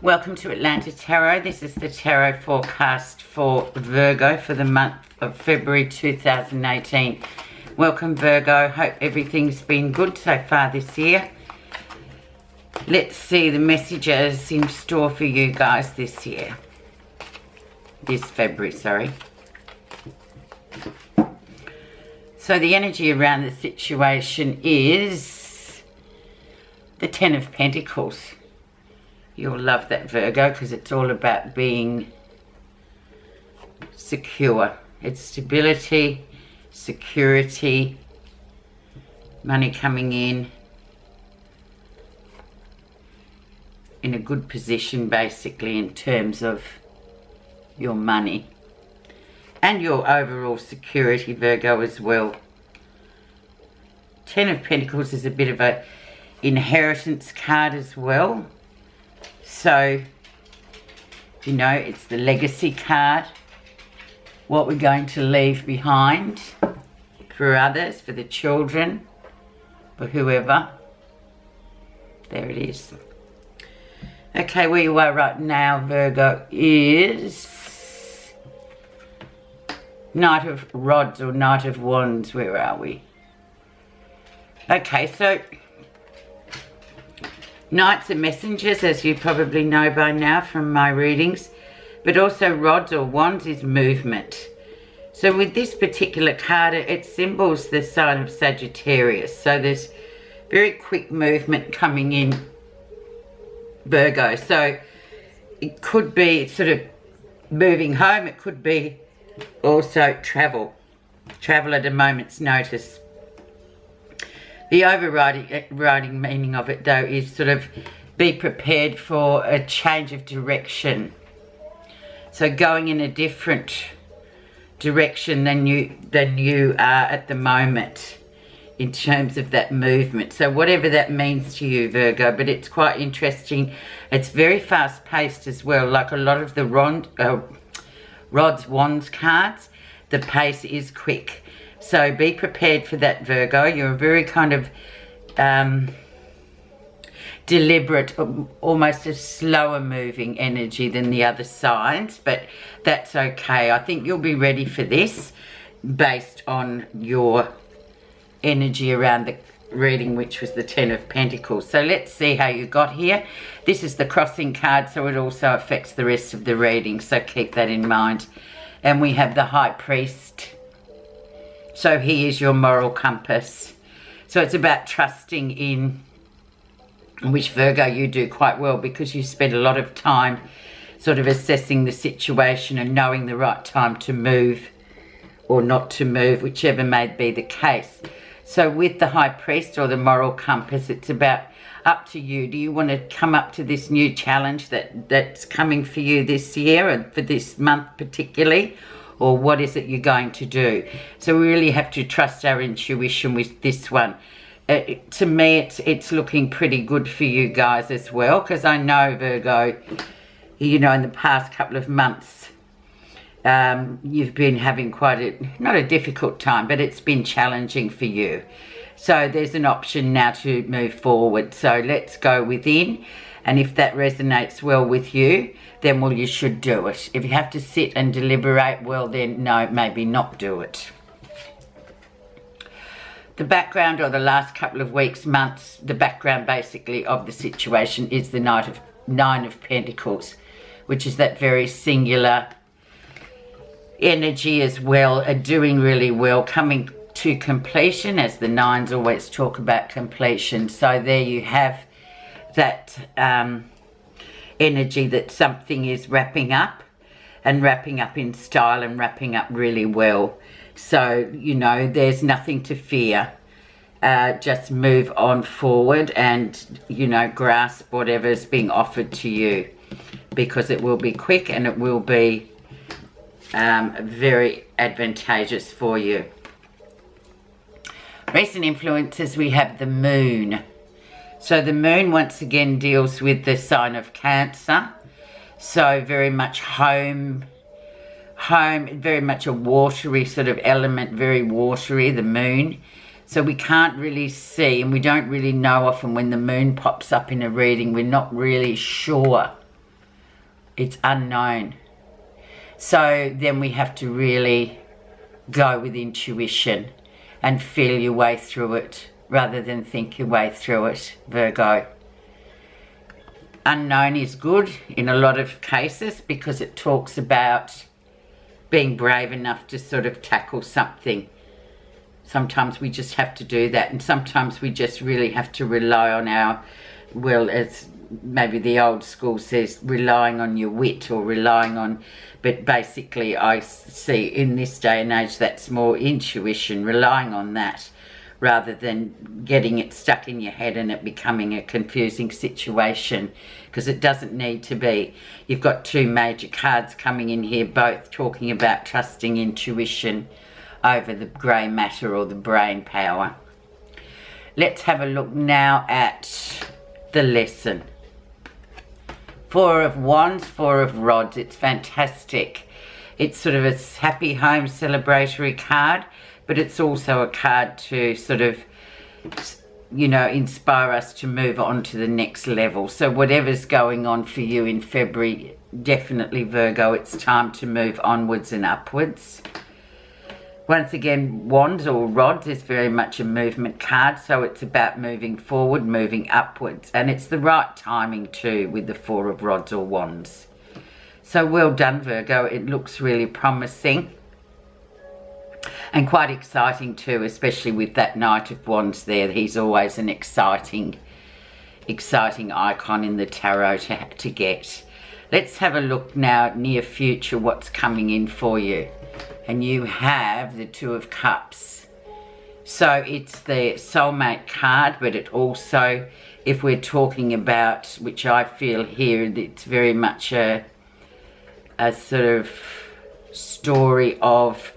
Welcome to Atlanta Tarot. This is the tarot forecast for Virgo for the month of February 2018. Welcome, Virgo. Hope everything's been good so far this year. Let's see the messages in store for you guys this year. This February, sorry. So the energy around the situation is the Ten of Pentacles. You'll love that, Virgo, because it's all about being secure. It's stability, security, money coming in a good position, basically, in terms of your money and your overall security, Virgo, as well. Ten of Pentacles is a bit of a inheritance card as well. So, you know, it's the legacy card. What we're going to leave behind for others, for the children, for whoever. There it is. Okay, where you are right now, Virgo, is Knight of Rods or Knight of Wands. Where are we? Okay, so Knights are messengers, as you probably know by now from my readings, but also Rods or Wands is movement. So with this particular card, it symbols the sign of Sagittarius. So there's very quick movement coming in, Virgo. So it could be sort of moving home. It could be also travel at a moment's notice. The overriding meaning of it, though, is sort of be prepared for a change of direction. So going in a different direction than you are at the moment in terms of that movement. So whatever that means to you, Virgo, but it's quite interesting. It's very fast-paced as well. Like a lot of the Rods, Wands cards, the pace is quick. So be prepared for that, Virgo. You're a very kind of deliberate, almost a slower moving energy than the other signs, but that's okay. I think you'll be ready for this based on your energy around the reading, which was the Ten of Pentacles. So let's see how you got here. This is the crossing card, so it also affects the rest of the reading, so keep that in mind. And we have the High Priest. So he is your moral compass. So it's about trusting in, which, Virgo, you do quite well because you spend a lot of time sort of assessing the situation and knowing the right time to move or not to move, whichever may be the case. So with the High Priest or the moral compass, it's about up to you. Do you want to come up to this new challenge that's coming for you this year and for this month particularly? Or what is it you're going to do? So we really have to trust our intuition with this one. To me, it's looking pretty good for you guys as well, because I know, Virgo, you know, in the past couple of months, you've been having quite not a difficult time, but it's been challenging for you. So there's an option now to move forward. So let's go within. And if that resonates well with you, then, well, you should do it. If you have to sit and deliberate, well, then, no, maybe not do it. The background, or the last couple of weeks, months, the background, basically, of the situation is the Nine of Pentacles, which is that very singular energy as well, doing really well, coming to completion, as the nines always talk about completion. So there you have that energy that something is wrapping up, and wrapping up in style, and wrapping up really well. So, you know, there's nothing to fear. Just move on forward and, you know, grasp whatever's being offered to you, because it will be quick and it will be very advantageous for you. Recent influences, we have the Moon. So the Moon once again deals with the sign of Cancer. So very much home, very much a watery sort of element, very watery, the Moon. So we can't really see, and we don't really know often when the moon pops up in a reading. We're not really sure It's unknown. So then we have to really go with intuition and feel your way through it rather than think your way through it, Virgo. Unknown is good in a lot of cases because it talks about being brave enough to sort of tackle something. Sometimes we just have to do that, and sometimes we just really have to rely on our, well, as maybe the old school says, relying on your wit or relying on, but basically I see in this day and age that's more intuition, relying on that rather than getting it stuck in your head and it becoming a confusing situation, because it doesn't need to be. You've got two major cards coming in here, both talking about trusting intuition over the grey matter or the brain power. Let's have a look now at the lesson. Four of Wands, Four of Rods. It's fantastic. It's sort of a happy home celebratory card, but it's also a card to sort of, you know, inspire us to move on to the next level. So whatever's going on for you in February, definitely Virgo, it's time to move onwards and upwards. Once again, Wands or Rods is very much a movement card, so it's about moving forward, moving upwards, and it's the right timing too with the Four of Rods or Wands. So well done, Virgo. It looks really promising and quite exciting too, especially with that Knight of Wands there. He's always an exciting icon in the tarot to get. Let's have a look now, near future, what's coming in for you. And you have the Two of Cups. So it's the soulmate card, but it also, if we're talking about, which I feel here, it's very much a sort of story of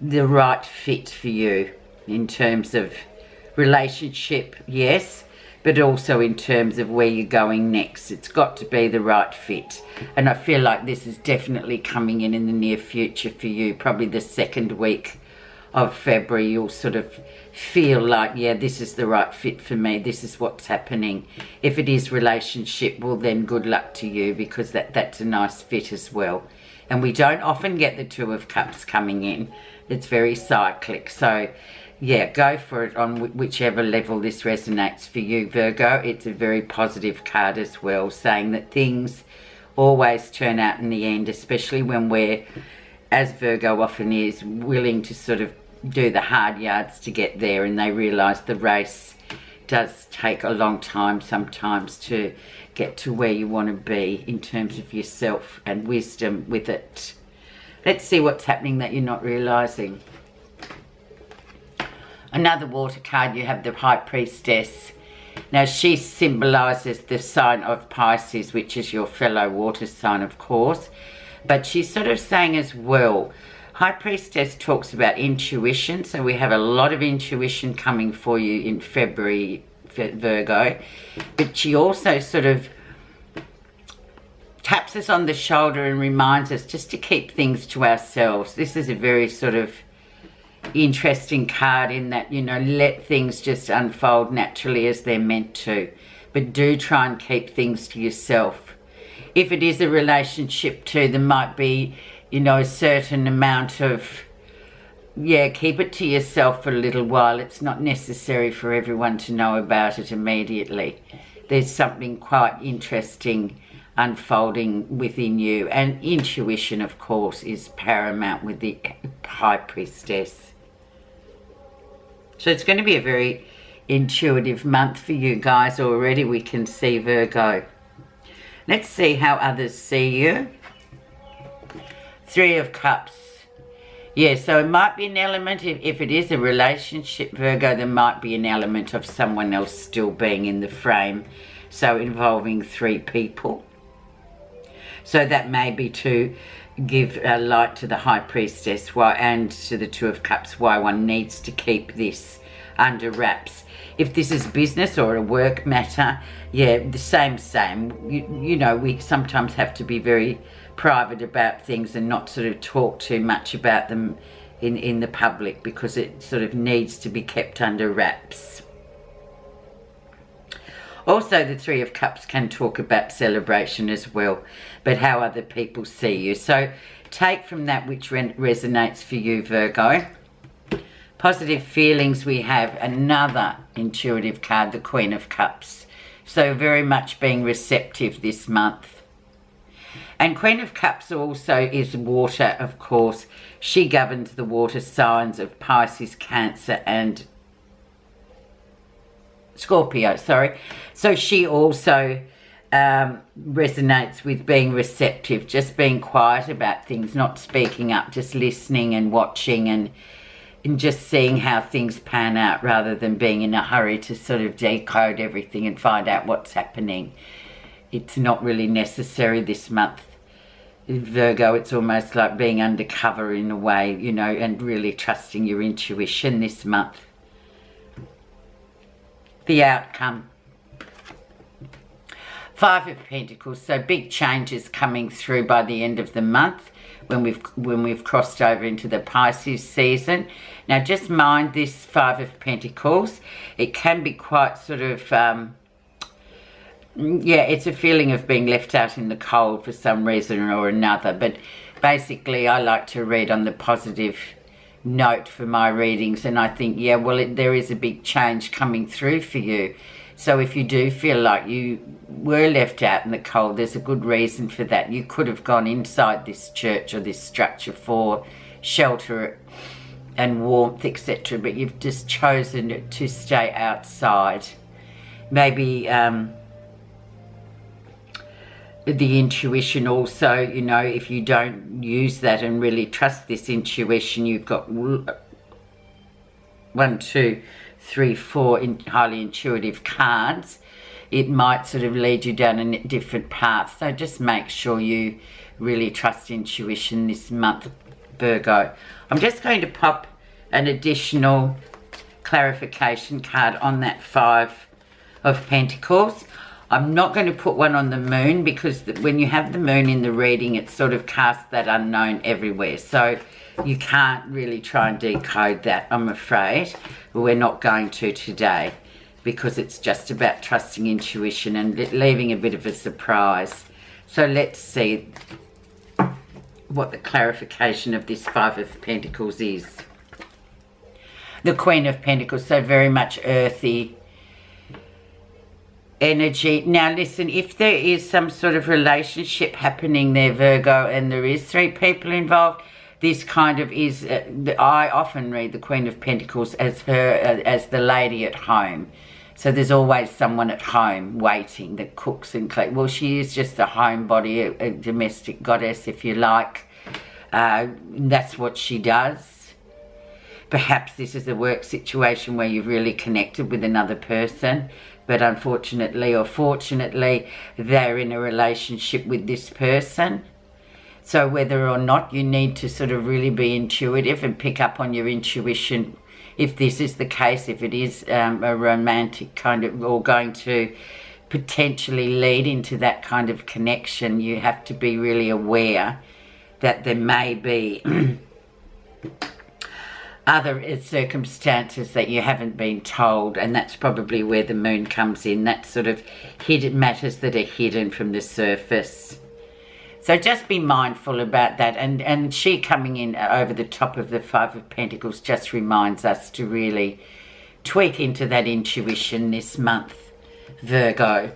the right fit for you in terms of relationship, yes, but also in terms of where you're going next. It's got to be the right fit. And I feel like this is definitely coming in the near future for you. Probably the second week of February, you'll sort of feel like, yeah, this is the right fit for me. This is what's happening. If it is relationship, well then good luck to you, because that's a nice fit as well. And we don't often get the Two of Cups coming in. It's very cyclic. So yeah, go for it on whichever level this resonates for you, Virgo. It's a very positive card as well, saying that things always turn out in the end, especially when we're, as Virgo often is, willing to sort of do the hard yards to get there, and they realise the race does take a long time sometimes to get to where you want to be in terms of yourself and wisdom with it. Let's see what's happening that you're not realising. Another water card, you have the High Priestess. Now she symbolises the sign of Pisces, which is your fellow water sign, of course. But she's sort of saying as well, High Priestess talks about intuition. So we have a lot of intuition coming for you in February, Virgo. But she also sort of taps us on the shoulder and reminds us just to keep things to ourselves. This is a very sort of interesting card in that, you know, let things just unfold naturally as they're meant to, but do try and keep things to yourself. If it is a relationship too, there might be, you know, a certain amount of, yeah, keep it to yourself for a little while. It's not necessary for everyone to know about it immediately. There's something quite interesting unfolding within you, and intuition, of course, is paramount with the High Priestess. So it's going to be a very intuitive month for you guys already, we can see, Virgo. Let's see how others see you. Three of Cups. Yeah, so it might be an element, if it is a relationship, Virgo, there might be an element of someone else still being in the frame. So involving three people. So that may be to give a light to the High Priestess and to the Two of Cups, why one needs to keep this under wraps. If this is business or a work matter, yeah, the same. You know, we sometimes have to be very private about things and not sort of talk too much about them in the public, because it sort of needs to be kept under wraps. Also, the Three of Cups can talk about celebration as well, but how other people see you. So take from that which resonates for you, Virgo. Positive feelings, we have another intuitive card, the Queen of Cups. So very much being receptive this month. And Queen of Cups also is water, of course. She governs the water signs of Pisces, Cancer and Scorpio, sorry. So she also resonates with being receptive, just being quiet about things, not speaking up, just listening and watching and just seeing how things pan out rather than being in a hurry to sort of decode everything and find out what's happening. It's not really necessary this month, Virgo. It's almost like being undercover in a way, you know, and really trusting your intuition this month. The outcome. Five of Pentacles, so big changes coming through by the end of the month when we've crossed over into the Pisces season. Now just mind this Five of Pentacles, it can be quite sort of yeah, it's a feeling of being left out in the cold for some reason or another, but basically I like to read on the positive note for my readings, and I think, yeah, well, there is a big change coming through for you. So if you do feel like you were left out in the cold, there's a good reason for that. You could have gone inside this church or this structure for shelter and warmth, etc., but you've just chosen to stay outside. Maybe the intuition also, you know, if you don't use that and really trust this intuition, you've got 1, 2, 3, 4 highly intuitive cards. It might sort of lead you down a different path. So just make sure you really trust intuition this month, Virgo. I'm just going to pop an additional clarification card on that Five of Pentacles. I'm not going to put one on the moon because when you have the moon in the reading, it sort of casts that unknown everywhere. So you can't really try and decode that, I'm afraid. We're not going to today because it's just about trusting intuition and leaving a bit of a surprise. So let's see what the clarification of this Five of Pentacles is. The Queen of Pentacles, so very much earthy energy. Now listen, if there is some sort of relationship happening there, Virgo, and there is 3 people involved, this kind of is, I often read the Queen of Pentacles as as the lady at home. So there's always someone at home waiting that cooks and cleans. Well, she is just a homebody, a domestic goddess, if you like. That's what she does. Perhaps this is a work situation where you've really connected with another person, but unfortunately or fortunately, they're in a relationship with this person. So whether or not you need to sort of really be intuitive and pick up on your intuition, if this is the case, if it is a romantic kind of, or going to potentially lead into that kind of connection, you have to be really aware that there may be other circumstances that you haven't been told, and that's probably where the moon comes in. That sort of hidden matters that are hidden from the surface. So just be mindful about that, and she coming in over the top of the Five of Pentacles just reminds us to really tweak into that intuition this month, Virgo.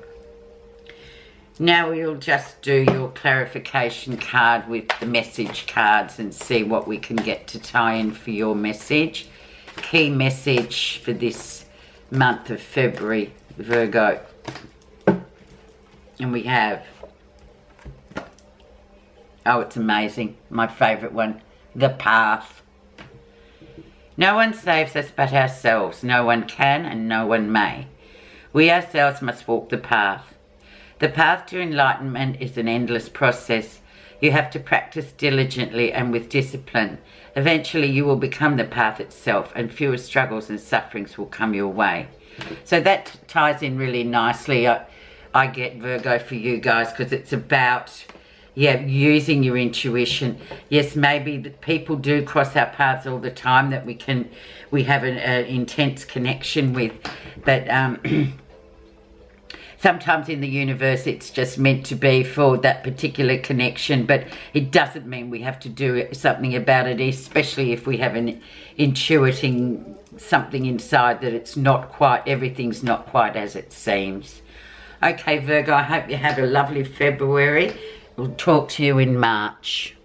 Now we'll just do your clarification card with the message cards and see what we can get to tie in for your message. Key message for this month of February, Virgo. And we have, oh, it's amazing, my favourite one, the path. No one saves us but ourselves. No one can and no one may. We ourselves must walk the path. The path to enlightenment is an endless process. You have to practice diligently and with discipline. Eventually you will become the path itself, and fewer struggles and sufferings will come your way. So that ties in really nicely, I get, Virgo, for you guys, because it's about, yeah, using your intuition. Yes, maybe people do cross our paths all the time that we have an intense connection with, but sometimes in the universe it's just meant to be for that particular connection, but it doesn't mean we have to do something about it, especially if we have an intuiting something inside that it's not quite, everything's not quite as it seems. Okay, Virgo, I hope you have a lovely February. We'll talk to you in March.